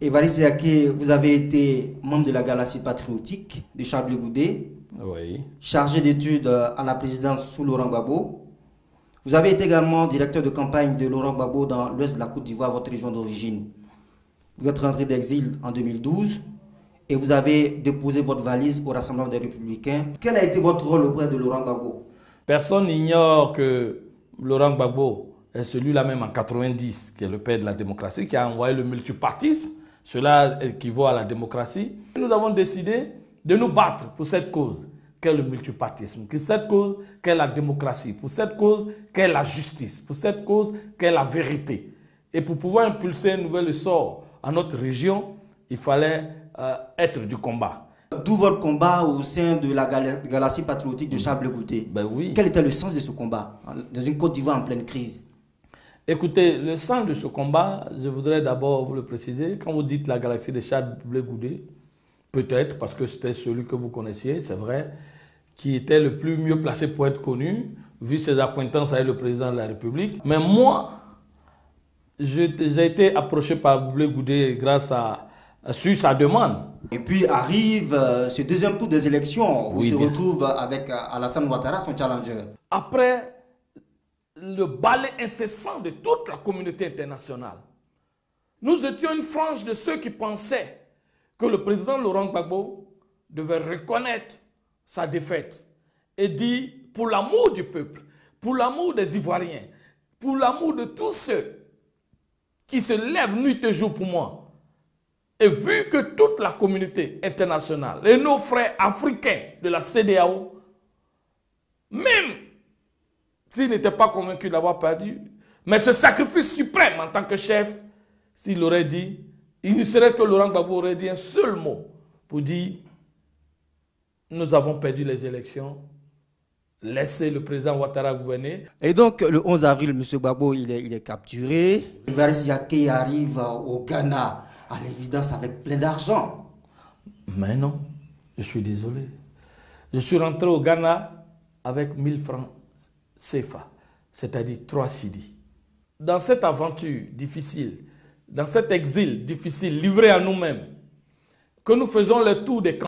Évariste Yaké, vous avez été membre de la Galaxie patriotique de Charles Blé Goudé, Oui. chargé d'études à la présidence sous Laurent Gbagbo. Vous avez été également directeur de campagne de Laurent Gbagbo dans l'ouest de la Côte d'Ivoire, votre région d'origine. Vous êtes rentré d'exil en 2012 et vous avez déposé votre valise au Rassemblement des Républicains. Quel a été votre rôle auprès de Laurent Gbagbo? Personne n'ignore que Laurent Gbagbo est celui-là même en 90, qui est le père de la démocratie, qui a envoyé le multipartisme. Cela équivaut à la démocratie. Nous avons décidé de nous battre pour cette cause qu'est le multipartisme, pour cette cause qu'est la démocratie, pour cette cause qu'est la justice, pour cette cause qu'est la vérité. Et pour pouvoir impulser un nouvel essor à notre région, il fallait être du combat. D'où votre combat au sein de la Galaxie patriotique de Charles Blé Goudé. Ben oui. Quel était le sens de ce combat dans une Côte d'Ivoire en pleine crise? Écoutez, le sens de ce combat, je voudrais d'abord vous le préciser. Quand vous dites la Galaxie de Charles Blé Goudé, peut-être parce que c'était celui que vous connaissiez, c'est vrai, qui était le plus mieux placé pour être connu, vu ses acquaintances avec le président de la République. Mais moi, j'ai été approché par Blé Goudé sur sa demande. Et puis arrive ce deuxième tour des élections où Oui, il se bien. retrouve avec Alassane Ouattara, son challenger. Après le balai incessant de toute la communauté internationale, nous étions une frange de ceux qui pensaient que le président Laurent Gbagbo devait reconnaître sa défaite et dire, pour l'amour du peuple, pour l'amour des Ivoiriens, pour l'amour de tous ceux qui se lèvent nuit et jour pour moi, et vu que toute la communauté internationale et nos frères africains de la CEDEAO, même s'ils n'étaient pas convaincus d'avoir perdu, mais ce sacrifice suprême en tant que chef, s'il aurait dit, il ne serait que Laurent Gbagbo aurait dit un seul mot pour dire nous avons perdu les élections, laissez le président Ouattara gouverner. Et donc le 11 avril, M. Gbagbo il est capturé. Évariste Yaké arrive au Ghana, à l'évidence avec plein d'argent. Mais non, je suis désolé. Je suis rentré au Ghana avec 1000 francs CFA, c'est-à-dire 3 cedi. Dans cette aventure difficile, dans cet exil difficile, livré à nous-mêmes, que nous faisons le tour des camps,